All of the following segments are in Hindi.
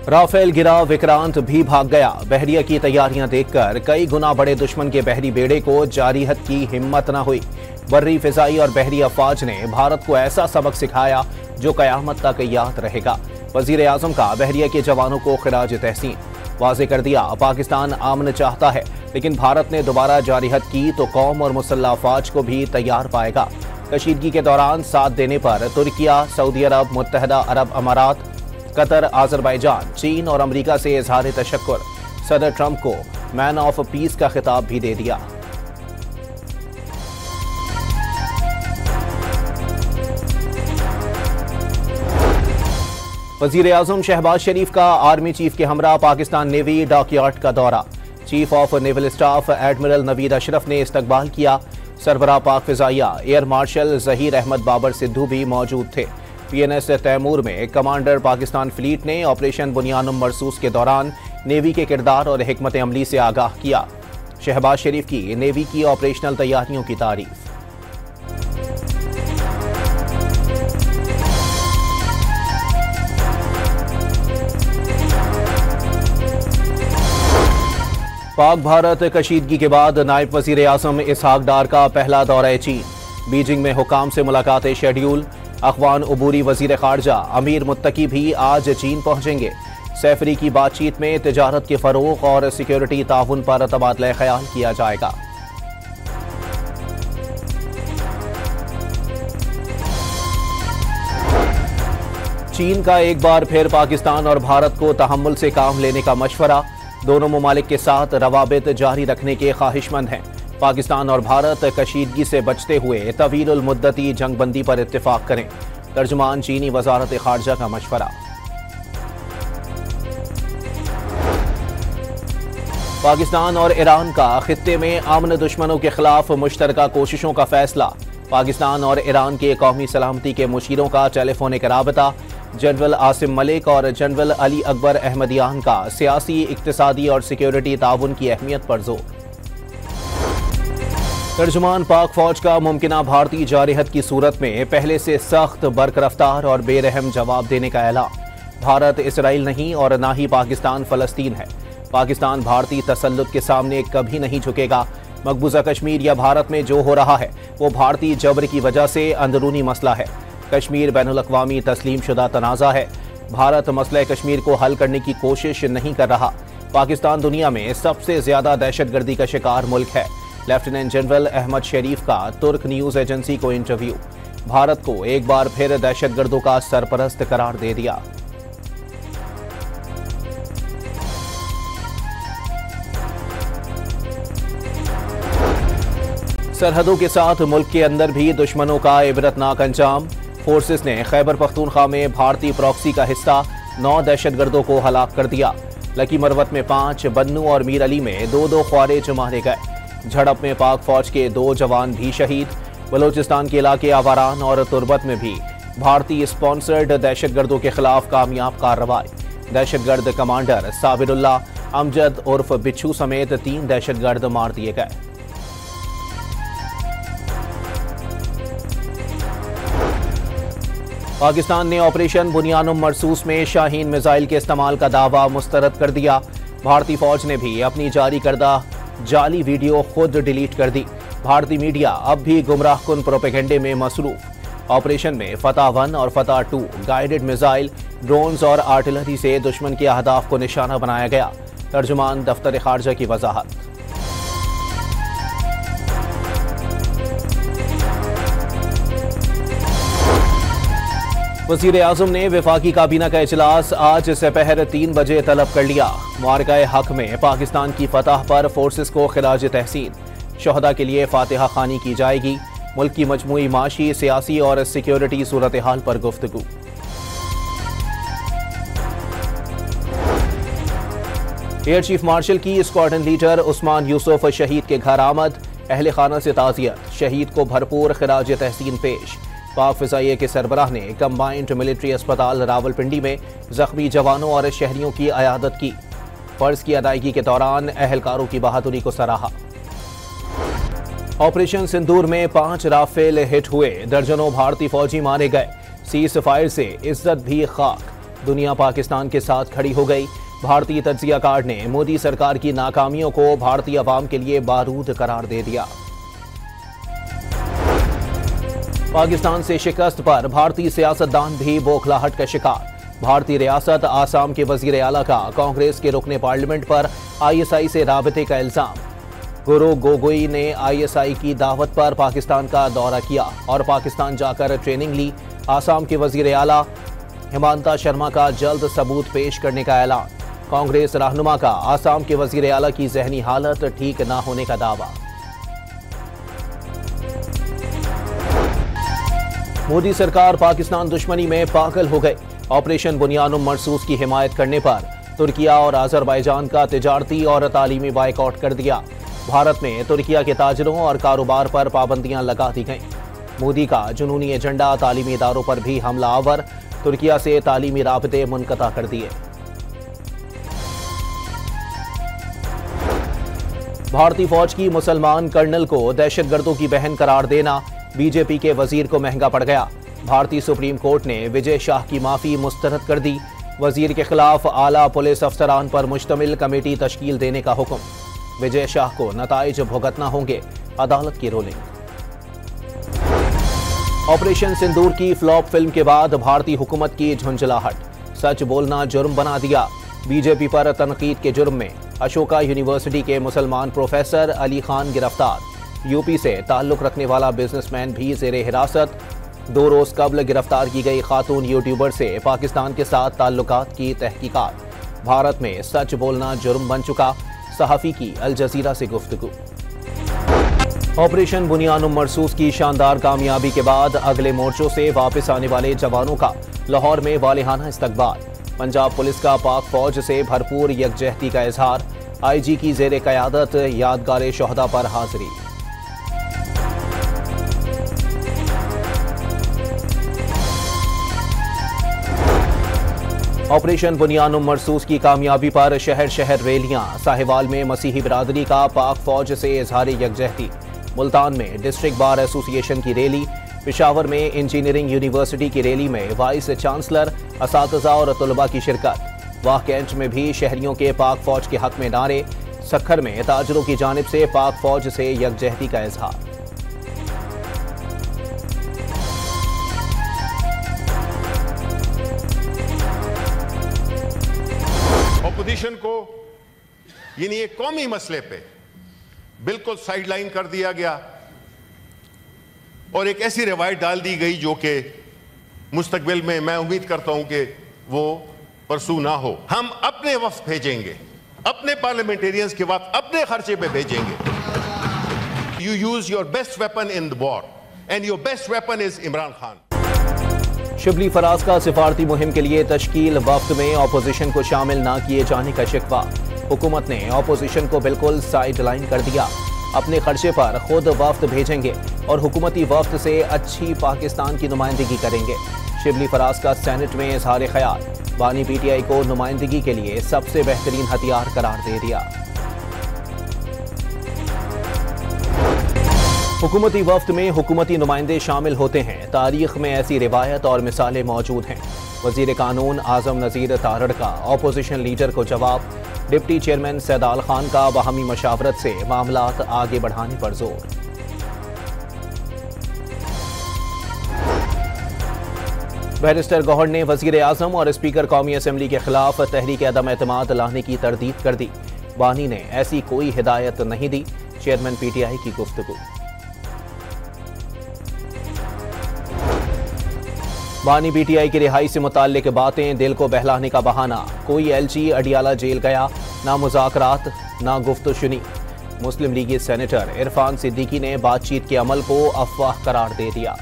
राफेल गिरा, विक्रांत भी भाग गया। बहरिया की तैयारियां देखकर कई गुना बड़े दुश्मन के बहरी बेड़े को जारी हद की हिम्मत न हुई। बर्री, फिजाई और बहरी अफवाज ने भारत को ऐसा सबक सिखाया जो कयामत तक याद रहेगा। वजीर आजम का बहरिया के जवानों को खिराज तहसीन। वाजे कर दिया, पाकिस्तान अमन चाहता है, लेकिन भारत ने दोबारा जारी हद की तो कौम और मुसल्लह अफवाज को भी तैयार पाएगा। कशीदगी के दौरान साथ देने पर तुर्किया, सऊदी अरब, मुत्तहदा अरब अमारात, कतर, आजरबाईजान, चीन और अमरीका से इजहार तशक्कुर। सदर ट्रंप को मैन ऑफ पीस का खिताब भी दे दिया। वजीर आजम शहबाज शरीफ का आर्मी चीफ के हमरा पाकिस्तान नेवी डॉकयार्ड का दौरा। Chief of naval staff admiral Naveed Ashraf ने इस्तकबाल किया। सरबराह पाक फिजाइया एयर मार्शल जहीर अहमद बाबर सिद्धू भी मौजूद थे। PNS तैमूर में कमांडर पाकिस्तान फ्लीट ने ऑपरेशन बुनियानुम मरसूस के दौरान नेवी के किरदार और हिकमत अमली से आगाह किया। शहबाज शरीफ की नेवी की ऑपरेशनल तैयारियों की तारीफ। पाक भारत कशीदगी के बाद नायब वजीर आजम इसहाक डार का पहला दौरा चीन। बीजिंग में हुकाम से मुलाकातें शेड्यूल। अखवान उबूरी वजीर खारजा अमीर मुत्तकी भी आज चीन पहुंचेंगे। सैफरी की बातचीत में तिजारत के फरोग और सिक्योरिटी ताउन पर तबादला ख्याल किया जाएगा। चीन का एक बार फिर पाकिस्तान और भारत को तहम्मुल से काम लेने का मशवरा। दोनों ममालिक के साथ रवाबित जारी रखने के ख्वाहिशमंद हैं। पाकिस्तान और भारत कशीदगी से बचते हुए तवील मुद्दती जंगबंदी पर इत्तेफाक करें। तर्जुमान चीनी वजारत खारजा का मशवरा। पाकिस्तान और ईरान का खित्ते में अमन दुश्मनों के खिलाफ मुश्तरका कोशिशों का फैसला। पाकिस्तान और ईरान के कौमी सलामती के मुशीरों का टेलीफोनिक राबता। जनरल आसिम मलिक और जनरल अली अकबर अहमदियान का सियासी, इक्तिसादी और सिक्योरिटी ताउन की अहमियत पर जोर। तर्जुमान पाक फौज का मुमकिना भारतीय जारिहत की सूरत में पहले से सख्त, बरकरफ्तार और बेरहम जवाब देने का ऐलान। भारत इसराइल नहीं और ना ही पाकिस्तान फलस्तीन है। पाकिस्तान भारतीय तसल्लुत के सामने कभी नहीं झुकेगा। मकबूजा कश्मीर या भारत में जो हो रहा है वो भारतीय जबर की वजह से अंदरूनी मसला है। कश्मीर बैनुल अक़वामी तस्लीम शुदा तनाज़ा है। भारत मसला कश्मीर को हल करने की कोशिश नहीं कर रहा। पाकिस्तान दुनिया में सबसे ज्यादा दहशतगर्दी का शिकार मुल्क है। लेफ्टिनेंट जनरल अहमद शरीफ का तुर्क न्यूज एजेंसी को इंटरव्यू। भारत को एक बार फिर दहशतगर्दों का सरपरस्त करार दे दिया। सरहदों के साथ मुल्क के अंदर भी दुश्मनों का इबरतनाक अंजाम। फोर्सेस ने खैबर पख्तूनख्वा में भारतीय प्रॉक्सी का हिस्सा 9 दहशतगर्दों को हलाक कर दिया। लकी मरवत में 5, बन्नू और मीर अली में 2 ख्वारिज मारे गए। झड़प में पाक फौज के 2 जवान भी शहीद। बलोचिस्तान के इलाके आवारान और तुर्बत में भी भारतीय स्पॉन्सर्ड दहशतगर्दों के खिलाफ कामयाब कार्रवाई। दहशतगर्द कमांडर साबिरुल्लाह अमजद उर्फ बिच्छू समेत 3 दहशतगर्द मार दिए गए। पाकिस्तान ने ऑपरेशन बुनियानुम मरसूस में शाहीन मिसाइल के इस्तेमाल का दावा मुस्तरद कर दिया। भारतीय फौज ने भी अपनी जारी करदा जाली वीडियो खुद डिलीट कर दी। भारतीय मीडिया अब भी गुमराहकुन प्रोपेगेंडे में मसरूफ। ऑपरेशन में फतह 1 और फतह 2 गाइडेड मिसाइल, ड्रोन्स और आर्टिलरी से दुश्मन के अहदाफ को निशाना बनाया गया। तर्जुमान दफ्तर खारजा की वजाहत। वज़ीर आज़म ने वफाकी काबीना का इजलास आज दोपहर 3 बजे तलब कर लिया। मारकाए हक में पाकिस्तान की फतह पर फोर्सेस को खिराज तहसीन। शहदा के लिए फातिहा खानी की जाएगी। मुल्क की मजमूई माशी, सियासी और सिक्योरिटी सूरत हाल पर गुफ्तगू। एयर चीफ मार्शल की स्क्वाड्रन लीडर उस्मान यूसुफ शहीद के घर आमद। अहले खाना से ताज़ियत, शहीद को भरपूर खिराज तहसीन पेश। पाक फिजाइये के सरबराह ने कंबाइंड मिलिट्री अस्पताल रावलपिंडी में जख्मी जवानों और शहरियों की अयादत की। फर्ज की अदायगी के दौरान अहलकारों की बहादुरी को सराहा। ऑपरेशन सिंदूर में 5 राफेल हिट हुए, दर्जनों भारतीय फौजी मारे गए। सीज फायर से इज्जत भी खाक। दुनिया पाकिस्तान के साथ खड़ी हो गई। भारतीय तज्जियाकार ने मोदी सरकार की नाकामियों को भारतीय अवाम के लिए बारूद करार दे दिया। पाकिस्तान से शिकस्त पर भारतीय सियासतदान भी बौखलाहट का शिकार। भारतीय रियासत आसाम के वजीर आला का कांग्रेस के रुकने पार्लियामेंट पर ISI से राबते का इल्जाम। गुरु गोगोई ने ISI की दावत पर पाकिस्तान का दौरा किया और पाकिस्तान जाकर ट्रेनिंग ली। आसाम के वजीर आला हिमांता शर्मा का जल्द सबूत पेश करने का ऐलान। कांग्रेस रहनुमा का आसाम के वजीर आला की जहनी हालत ठीक न होने का दावा। मोदी सरकार पाकिस्तान दुश्मनी में पागल हो गई। ऑपरेशन बुनियानुम मरसूस की हिमायत करने पर तुर्किया और अजरबैजान का तिजारती और तालीमी बायकॉट कर दिया। भारत में तुर्किया के ताजरों और कारोबार पर पाबंदियां लगा दी गईं। मोदी का जुनूनी एजेंडा तालीमी इदारों पर भी हमला आवर। तुर्किया से तालीमी राबते मुनक़ता कर दिए। भारतीय फौज की मुसलमान कर्नल को दहशतगर्दों की बहन करार देना बीजेपी के वजीर को महंगा पड़ गया। भारतीय सुप्रीम कोर्ट ने विजय शाह की माफी मुस्तरद कर दी। वजीर के खिलाफ आला पुलिस अफसरान पर मुश्तमिल कमेटी तश्कील देने का हुक्म। विजय शाह को नताइज भुगतना होंगे, अदालत की रूलिंग। ऑपरेशन सिंदूर की फ्लॉप फिल्म के बाद भारतीय हुकूमत की झुंझलाहट। सच बोलना जुर्म बना दिया। बीजेपी पर तनकीद के जुर्म में अशोका यूनिवर्सिटी के मुसलमान प्रोफेसर अली खान गिरफ्तार। यूपी से ताल्लुक रखने वाला बिजनेसमैन भी जेरे हिरासत। 2 रोज कबल गिरफ्तार की गई खातून यूट्यूबर से पाकिस्तान के साथ ताल्लुकात की तहकीकात। भारत में सच बोलना जुर्म बन चुका। सहाफी की अल जजीरा से गुफ्तगू। ऑपरेशन बुनियानुम मरसूस की शानदार कामयाबी के बाद अगले मोर्चों से वापस आने वाले जवानों का लाहौर में वालिहाना इस्तकबाल। पंजाब पुलिस का पाक फौज से भरपूर यकजहती का इजहार। IG की जेरे क़यादत यादगार शोहदा पर हाजिरी। ऑपरेशन बुनियानुम मरसूस की कामयाबी पर शहर शहर रैलियां। साहिवाल में मसीही बिरादरी का पाक फौज से इजहार यकजहती। मुल्तान में डिस्ट्रिक्ट बार एसोसिएशन की रैली। पेशावर में इंजीनियरिंग यूनिवर्सिटी की रैली में वाइस चांसलर, असातिज़ा और तलबा की शिरकत। वाह कैंट में भी शहरियों के पाक फौज के हक में नारे। सखर में ताजरों की जानिब से पाक फौज से यकजहती का इजहार। ऑपोजिशन को यानी एक कौमी मसले पे बिल्कुल साइडलाइन कर दिया गया और एक ऐसी रवायत डाल दी गई जो कि मुस्तकबिल में मैं उम्मीद करता हूं कि वो परसू ना हो। हम अपने वफ्द भेजेंगे, अपने पार्लियामेंटेरियंस के वक्त अपने खर्चे पे भेजेंगे। You use your best weapon in the war and your best weapon is Imran Khan. Shibli Faraz का सिफारती मुहिम के लिए तश्कील वफ्द में ऑपोजिशन को शामिल न किए जाने का शिकवा। हुकूमत ने ऑपोजिशन को बिल्कुल साइड लाइन कर दिया। अपने खर्चे पर खुद वफ्द भेजेंगे और हुकूमती वफ्द से अच्छी पाकिस्तान की नुमाइंदगी करेंगे। शिबली फराज का सेनेट में इजहार ख्याल। बानी PTI को नुमाइंदगी के लिए सबसे बेहतरीन हथियार करार दे दिया। हुकूमती वफ्द में हुकूमती नुमाइंदे शामिल होते हैं। तारीख में ऐसी रिवायत और मिसालें मौजूद हैं। वजीर कानून आजम नज़ीर तारड़ का ऑपोजिशन लीडर को जवाब। डिप्टी चेयरमैन सैदाल खान का बाहमी मशावरत से मामलात आगे बढ़ाने पर जोर। बैरिस्टर गौहर ने वजीर आजम और स्पीकर कौमी असम्बली के खिलाफ तहरीक अदम एतमाद लाने की तरदीद कर दी। बानी ने ऐसी कोई हिदायत नहीं दी। चेयरमैन PTI की गुफ्तगू। बानी PTI की रिहाई से मुताल्लिक बातें दिल को बहलाने का बहाना। कोई LG अडियाला जेल गया, ना मुज़ाकरात ना गुफ्तशुनी। मुस्लिम लीगी सेनेटर इरफान सिद्दीकी ने बातचीत के अमल को अफवाह करार दे दिया।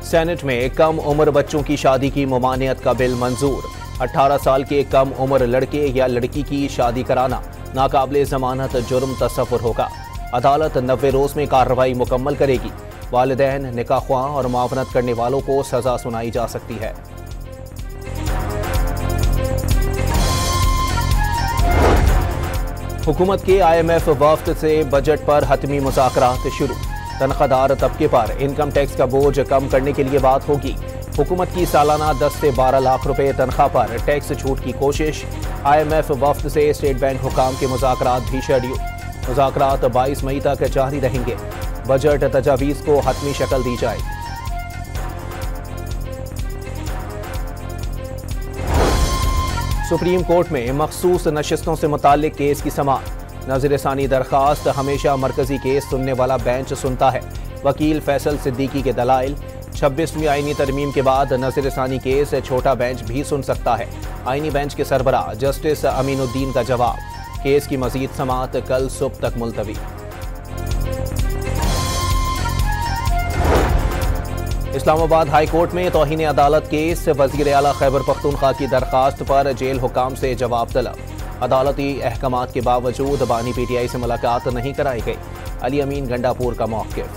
सेनेट में कम उम्र बच्चों की शादी की मुमानियत का बिल मंजूर। 18 साल के कम उम्र लड़के या लड़की की शादी कराना नाकाबिले जमानत जुर्म तस्वुर होगा। अदालत 90 रोज में कार्रवाई मुकम्मल करेगी। वालिदैन, निकाह ख्वाह और मुआवनत करने वालों को सजा सुनाई जा सकती है। हुकूमत के IMF वफ्द से बजट पर हतमी मुज़ाकरात शुरू। तनख्वाहदार तबके पर इनकम टैक्स का बोझ कम करने के लिए बात होगी। हुकूमत की सालाना 10 से 12 लाख रुपए तनख्वाह पर टैक्स छूट की कोशिश। IMF वफ्द से स्टेट बैंक हुकाम के मुज़ाकरात भी शेड्यूल। मुज़ाकरात 22 मई तक जारी रहेंगे। बजट तजावीज़ को हतमी शक्ल दी जाएगी। सुप्रीम कोर्ट में मखसूस नशिस्तों से मुताल्लिक केस की समाअत। नज़र-ए-सानी दरखास्त हमेशा मरकजी केस सुनने वाला बेंच सुनता है। वकील फैसल सिद्दीकी के दलाइल। 26वीं आईनी तरमीम के बाद नज़र-ए-सानी केस छोटा बेंच भी सुन सकता है। आईनी बेंच के सरबराह जस्टिस अमीनुद्दीन का जवाब। केस की मजीद समाअत कल सुबह तक मुलतवी। इस्लामाबाद हाई कोर्ट में तौहीन अदालत केस। वज़ीर आला खैबर पख्तूनख्वा की दरखास्त पर जेल हुकाम से जवाब तलब। अदालती अहकामात के बावजूद बानी PTI से मुलाकात नहीं कराई गई। अली अमीन गंडापुर का मौक़िफ़।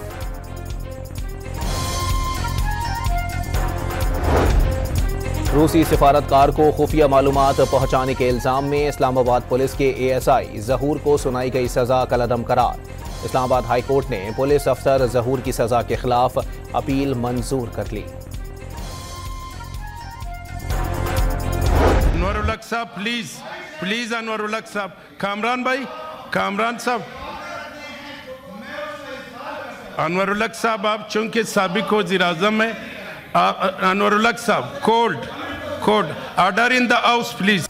रूसी सिफारतकार को खुफिया मालूमात पहुंचाने के इल्जाम में इस्लामाबाद पुलिस के ASI ज़हूर को सुनाई गई सजा कलअदम करार। इस्लामाबाद हाई कोर्ट ने पुलिस अफसर ज़हूर की सजा के खिलाफ अपील मंजूर कर ली। अनवर उल हक साहब प्लीज अनवर उल हक साहब, कामरान भाई, कामरान साहब, अनवर उल हक साहब आप चूंकि साबिक वज़ीर आज़म है, अनवर उल हक साहब court order in the house please.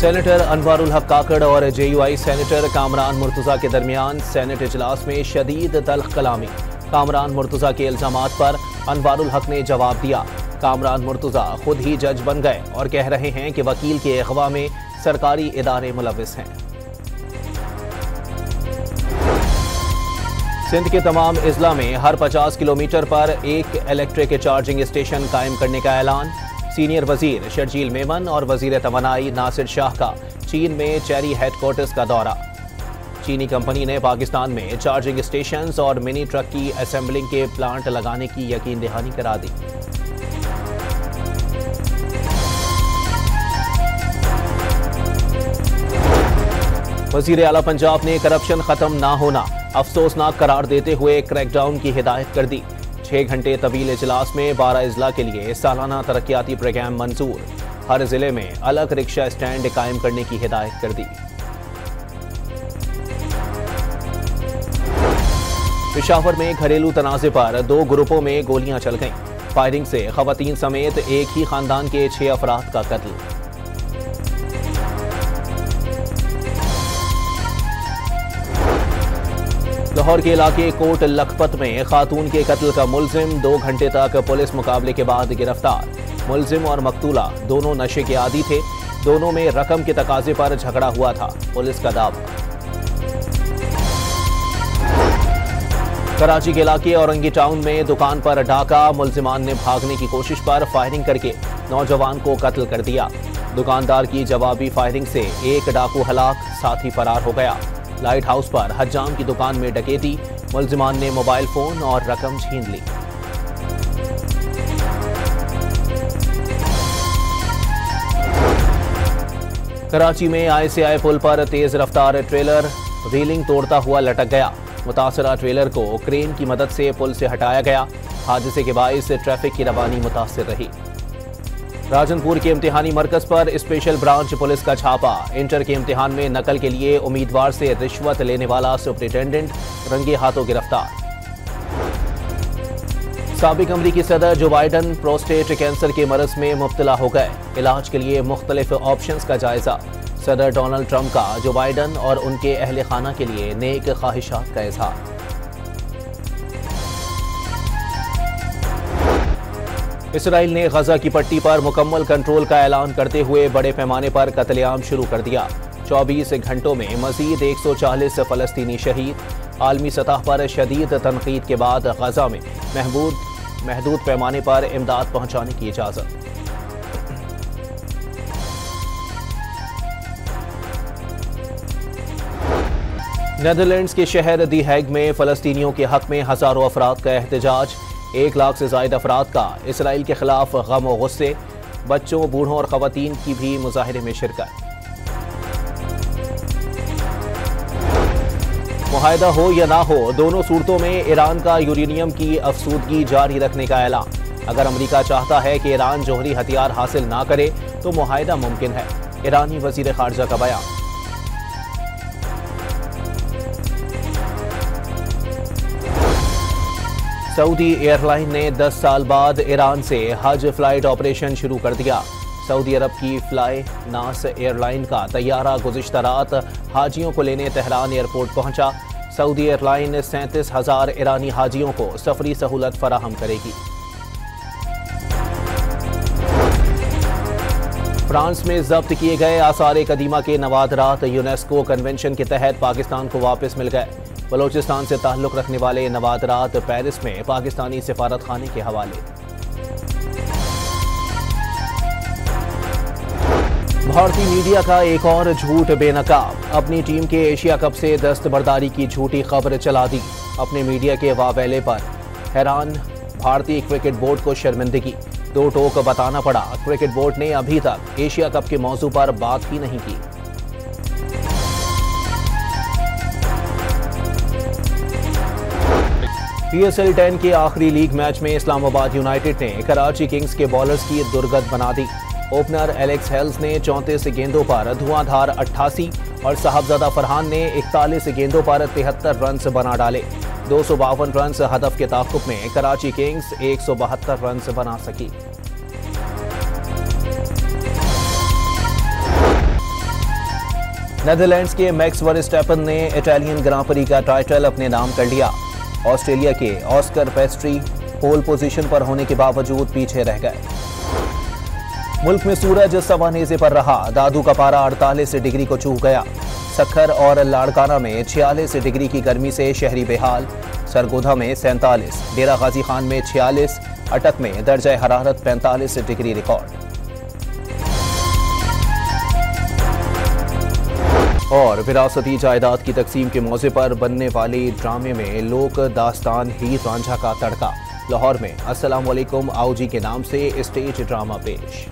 Senator Anwarul हक काकड़ और JUI सेनेटर कामरान मुर्तज़ा के दरमियान सेनेट इजलास में शदीद तल्ख कलामी। कामरान मुर्तज़ा के इल्जामात पर अनवारुल हक ने जवाब दिया। कामरान मुर्तज़ा खुद ही जज बन गए और कह रहे हैं कि वकील के अगवा में सरकारी इदारे मुलविस हैं। सिंध के तमाम इजला में हर 50 किलोमीटर पर एक इलेक्ट्रिक चार्जिंग स्टेशन कायम करने का ऐलान। सीनियर वजीर शर्जील मेमन और वजीर तवानाई नासिर शाह का चीन में चेरी हेडक्वार्टर्स का दौरा। चीनी कंपनी ने पाकिस्तान में चार्जिंग स्टेशंस और मिनी ट्रक की असेंबलिंग के प्लांट लगाने की यकीन दहानी करा दी। वजीर आला पंजाब ने करप्शन खत्म ना होना अफसोसनाक करार देते हुए क्रैकडाउन की हिदायत कर दी। 6 घंटे तवील इजलास में 12 अजला के लिए सालाना तरक्याती प्रोग्राम मंजूर। हर जिले में अलग रिक्शा स्टैंड कायम करने की हिदायत कर दी। पेशावर में घरेलू तनाज़े पर 2 ग्रुपों में गोलियां चल गईं। फायरिंग से खवातीन समेत एक ही खानदान के 6 अफराद का कत्ल। लाहौर के इलाके कोट लखपत में खातून के कत्ल का मुलजिम 2 घंटे तक पुलिस मुकाबले के बाद गिरफ्तार। मुलजिम और मकतूला दोनों नशे के आदी थे। दोनों में रकम के तकाजे पर झगड़ा हुआ था, पुलिस का दावा। कराची के इलाके औरंगी टाउन में दुकान पर डाका। मुलजिमान ने भागने की कोशिश पर फायरिंग करके नौजवान को कत्ल कर दिया। दुकानदार की जवाबी फायरिंग से एक डाकू हलाक, साथी फरार हो गया। लाइट हाउस पर हज्जाम की दुकान में डकैती। मुलजिमान ने मोबाइल फोन और रकम छीन ली। कराची में ICI पुल पर तेज रफ्तार ट्रेलर रेलिंग तोड़ता हुआ लटक गया। मुतासरा ट्रेलर को क्रेन की मदद से पुल से हटाया गया। हादसे के बाइस ट्रैफिक की रवानी मुतासिर रही। राजनपुर के इम्तिहानी मरकज पर स्पेशल ब्रांच पुलिस का छापा। इंटर के इम्तिहान में नकल के लिए उम्मीदवार से रिश्वत लेने वाला सुपरिटेंडेंट रंगे हाथों गिरफ्तार। साबिक अमरीकी सदर जो बाइडन प्रोस्टेट कैंसर के मरज में मुब्तला हो गए। इलाज के लिए मुख्तलिफ ऑप्शंस का जायजा। सदर डोनाल्ड ट्रंप का जो बाइडन और उनके अहले खाना के लिए नेक ख्वाहिशात का इजहार। इसराइल ने गजा की पट्टी पर मुकम्मल कंट्रोल का ऐलान करते हुए बड़े पैमाने पर कत्लेआम शुरू कर दिया। 24 घंटों में मजीद 140 फलस्तीनी शहीद। आलमी सतह पर शदीद तनकीद के बाद गजा में महदूद पैमाने पर इमदाद पहुंचाने की इजाजत। नेदरलैंड्स के शहर दी हैग में फलस्तीनियों के हक में हजारों अफराद का एहतजाज। 1 लाख से जायद अफराद का इसराइल के खिलाफ गम और गुस्से। बच्चों, बूढ़ों और खवातीन की भी मुजाहिरे में शिरकत। मुआहदा हो या ना हो, दोनों सूरतों में ईरान का यूरेनियम की अफसूदगी जारी रखने का ऐलान। अगर अमेरिका चाहता है कि ईरान जौहरी हथियार हासिल ना करे तो मुआहदा मुमकिन है, ईरानी वजीर खारजा का बयान। सऊदी एयरलाइन ने 10 साल बाद ईरान से हज फ्लाइट ऑपरेशन शुरू कर दिया। सऊदी अरब की फ्लाई नास एयरलाइन का तैयारा गुज़िश्ता रात हाजियों को लेने तेहरान एयरपोर्ट पहुंचा। सऊदी एयरलाइन 37,000 ईरानी हाजियों को सफरी सहूलत फराहम करेगी। फ्रांस में जब्त किए गए आसार कदीमा के नवादरात यूनेस्को कन्वेंशन के तहत पाकिस्तान को वापस मिल गए। बलोचिस्तान से ताल्लुक रखने वाले नवादरात पेरिस में पाकिस्तानी सिफारत खाने के हवाले। भारतीय मीडिया का एक और झूठ बेनकाब, अपनी टीम के एशिया कप से दस्तबरदारी की झूठी खबर चला दी। अपने मीडिया के वावेले पर हैरान भारतीय क्रिकेट बोर्ड को शर्मिंदगी, दो टोक बताना पड़ा। क्रिकेट बोर्ड ने अभी तक एशिया कप के मौजू पर बात ही नहीं की। PSL 10 के आखिरी लीग मैच में इस्लामाबाद यूनाइटेड ने कराची किंग्स के बॉलर्स की दुर्गत बना दी। ओपनर एलेक्स हेल्स ने 34 गेंदों पर धुआंधार 88 और साहबजादा फरहान ने 41 गेंदों पर 73 रन बना डाले। 252 रन हदफ के ताक़ुब में कराची किंग्स 172 रन बना सकी। नेदरलैंड्स के मैक्स वर्स्टैपन ने इटालियन ग्रां प्री का टाइटल अपने नाम कर लिया। ऑस्ट्रेलिया के ऑस्कर पेस्ट्री पोल पोजीशन पर होने के बावजूद पीछे रह गए। मुल्क में सूरज सवानेज़े पर रहा, दादू का पारा 48 डिग्री को छू गया। सखर और लाड़काना में 46 डिग्री की गर्मी से शहरी बेहाल। सरगोधा में 47, डेरा गाजी खान में 46, अटक में दर्जा हरारत 45 डिग्री रिकॉर्ड। और विरासती जायदाद की तकसीम के मौके पर बनने वाली ड्रामे में लोक दास्तान हीर रांझा का तड़का। लाहौर में अस्सलाम वालेकुम आओ जी के नाम से स्टेज ड्रामा पेश।